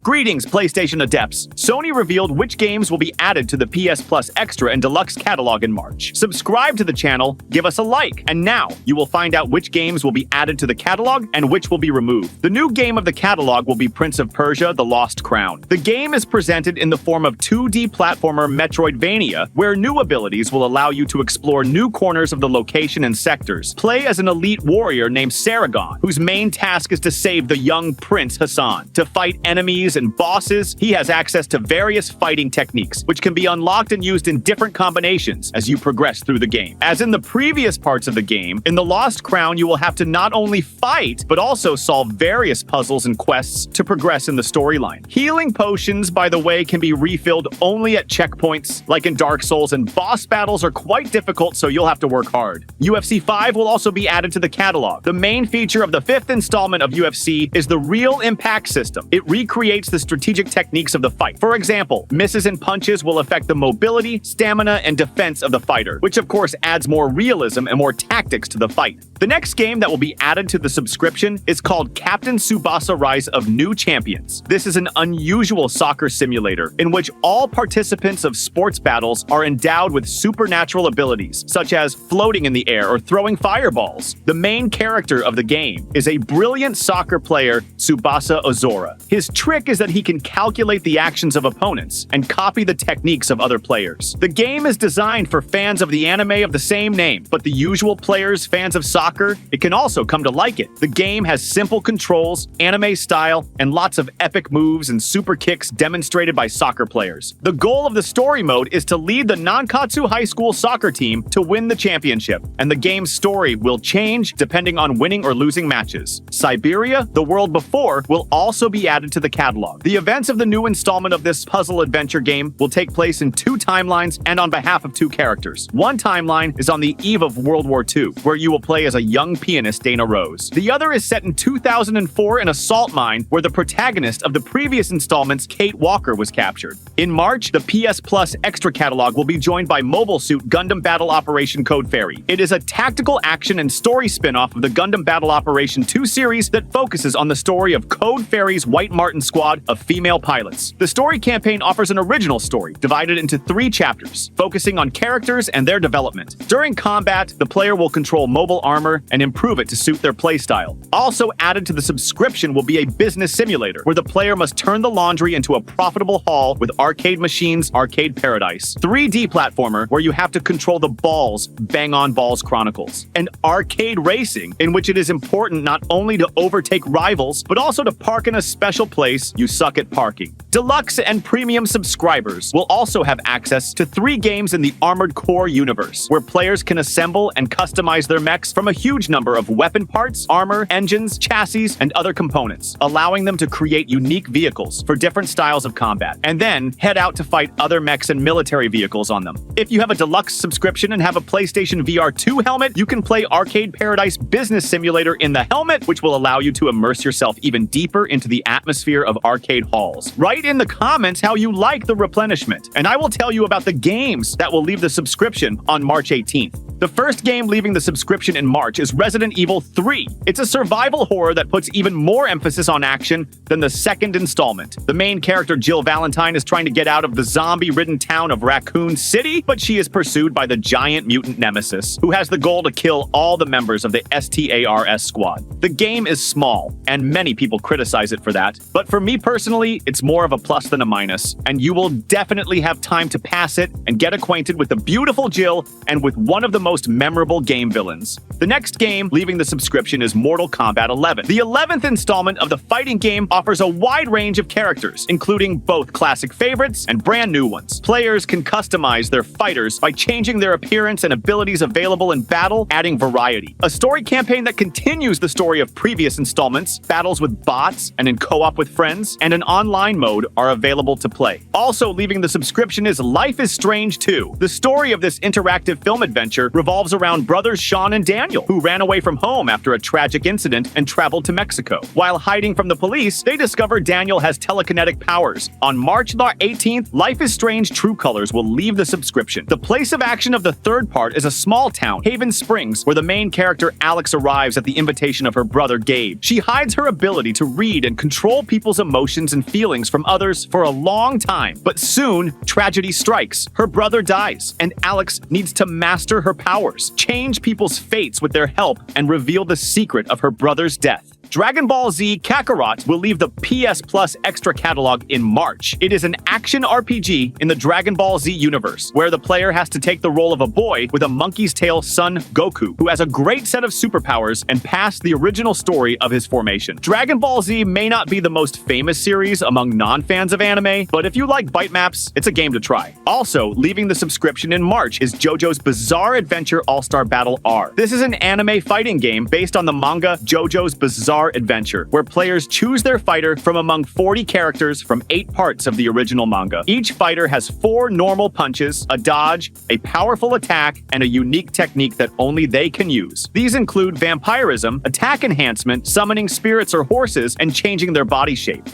Greetings, PlayStation adepts! Sony revealed which games will be added to the PS Plus Extra and Deluxe catalog in March. Subscribe to the channel, give us a like, and now you will find out which games will be added to the catalog and which will be removed. The new game of the catalog will be Prince of Persia: The Lost Crown. The game is presented in the form of 2D platformer Metroidvania, where new abilities will allow you to explore new corners of the location and sectors. Play as an elite warrior named Saragon, whose main task is to save the young Prince Hassan. To fight enemies and bosses, he has access to various fighting techniques, which can be unlocked and used in different combinations as you progress through the game. As in the previous parts of the game, in The Lost Crown you will have to not only fight, but also solve various puzzles and quests to progress in the storyline. Healing potions, by the way, can be refilled only at checkpoints, like in Dark Souls, and boss battles are quite difficult, so you'll have to work hard. UFC 5 will also be added to the catalog. The main feature of the 5th installment of UFC is the Real Impact system. It recreates the strategic techniques of the fight. For example, misses and punches will affect the mobility, stamina, and defense of the fighter, which of course adds more realism and more tactics to the fight. The next game that will be added to the subscription is called Captain Tsubasa: Rise of New Champions. This is an unusual soccer simulator in which all participants of sports battles are endowed with supernatural abilities, such as floating in the air or throwing fireballs. The main character of the game is a brilliant soccer player, Tsubasa Ozora. His trick is that he can calculate the actions of opponents and copy the techniques of other players. The game is designed for fans of the anime of the same name, but the usual players, fans of soccer, it can also come to like it. The game has simple controls, anime style, and lots of epic moves and super kicks demonstrated by soccer players. The goal of the story mode is to lead the Nankatsu High School soccer team to win the championship, and the game's story will change depending on winning or losing matches. Syberia, the world before, will also be added to the catalog. The events of the new installment of this puzzle adventure game will take place in 2 timelines and on behalf of 2 characters. One timeline is on the eve of World War II, where you will play as a young pianist, Dana Rose. The other is set in 2004 in a salt mine, where the protagonist of the previous installments, Kate Walker, was captured. In March, the PS Plus Extra catalog will be joined by Mobile Suit Gundam Battle Operation Code Fairy. It is a tactical action and story spin-off of the Gundam Battle Operation 2 series that focuses on the story of Code Fairy's White Martin squad of female pilots. The story campaign offers an original story divided into 3 chapters, focusing on characters and their development. During combat, the player will control mobile armor and improve it to suit their playstyle. Also added to the subscription will be a business simulator, where the player must turn the laundry into a profitable haul with arcade machines, Arcade Paradise. 3D platformer, where you have to control the balls, Bang On Balls Chronicles. And arcade racing, in which it is important not only to overtake rivals, but also to park in a special place. You suck at parking. Deluxe and premium subscribers will also have access to 3 games in the Armored Core universe, where players can assemble and customize their mechs from a huge number of weapon parts, armor, engines, chassis, and other components, allowing them to create unique vehicles for different styles of combat, and then head out to fight other mechs and military vehicles on them. If you have a deluxe subscription and have a PlayStation VR 2 helmet, you can play Arcade Paradise Business Simulator in the helmet, which will allow you to immerse yourself even deeper into the atmosphere of arcade halls. Write in the comments how you like the replenishment, and I will tell you about the games that will leave the subscription on March 18th. The first game leaving the subscription in March is Resident Evil 3. It's a survival horror that puts even more emphasis on action than the second installment. The main character, Jill Valentine, is trying to get out of the zombie-ridden town of Raccoon City, but she is pursued by the giant mutant Nemesis, who has the goal to kill all the members of the STARS squad. The game is small, and many people criticize it for that, but for me personally, it's more of a plus than a minus, and you will definitely have time to pass it and get acquainted with the beautiful Jill and with one of the most memorable game villains. The next game leaving the subscription is Mortal Kombat 11. The 11th installment of the fighting game offers a wide range of characters, including both classic favorites and brand new ones. Players can customize their fighters by changing their appearance and abilities available in battle, adding variety. A story campaign that continues the story of previous installments, battles with bots and in co-op with friends, and an online mode mode are available to play. Also leaving the subscription is Life is Strange 2. The story of this interactive film adventure revolves around brothers Sean and Daniel, who ran away from home after a tragic incident and traveled to Mexico. While hiding from the police, they discover Daniel has telekinetic powers. On March 18th, Life is Strange True Colors will leave the subscription. The place of action of the third part is a small town, Haven Springs, where the main character Alex arrives at the invitation of her brother Gabe. She hides her ability to read and control people's emotions and feelings from others for a long time. But soon, tragedy strikes. Her brother dies, and Alex needs to master her powers, change people's fates with their help, and reveal the secret of her brother's death. Dragon Ball Z Kakarot will leave the PS Plus Extra catalog in March. It is an action RPG in the Dragon Ball Z universe, where the player has to take the role of a boy with a monkey's tail son, Goku, who has a great set of superpowers and passed the original story of his formation. Dragon Ball Z may not be the most famous series among non-fans of anime, but if you like bitemaps, it's a game to try. Also, leaving the subscription in March is JoJo's Bizarre Adventure All-Star Battle R. This is an anime fighting game based on the manga JoJo's Bizarre Adventure, where players choose their fighter from among 40 characters from 8 parts of the original manga. Each fighter has 4 normal punches, a dodge, a powerful attack, and a unique technique that only they can use. These include vampirism, attack enhancement, summoning spirits or horses, and changing their body shape.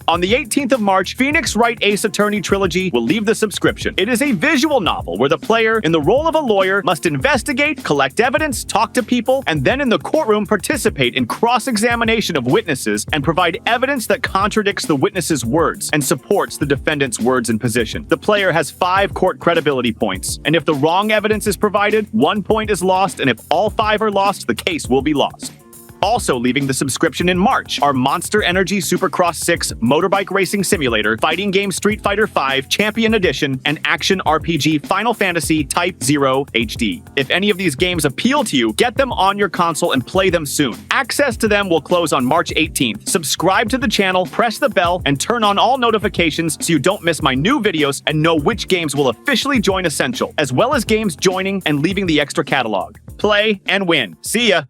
On the 18th of March, Phoenix Wright Ace Attorney Trilogy will leave the subscription. It is a visual novel where the player, in the role of a lawyer, must investigate, collect evidence, talk to people, and then in the courtroom participate in cross-examination of witnesses and provide evidence that contradicts the witness's words and supports the defendant's words and position. The player has 5 court credibility points, and if the wrong evidence is provided, 1 point is lost, and if all 5 are lost, the case will be lost. Also leaving the subscription in March are Monster Energy Supercross 6 Motorbike Racing Simulator, Fighting Game Street Fighter V Champion Edition, and Action RPG Final Fantasy Type 0 HD. If any of these games appeal to you, get them on your console and play them soon. Access to them will close on March 18th. Subscribe to the channel, press the bell, and turn on all notifications so you don't miss my new videos and know which games will officially join Essential, as well as games joining and leaving the extra catalog. Play and win. See ya!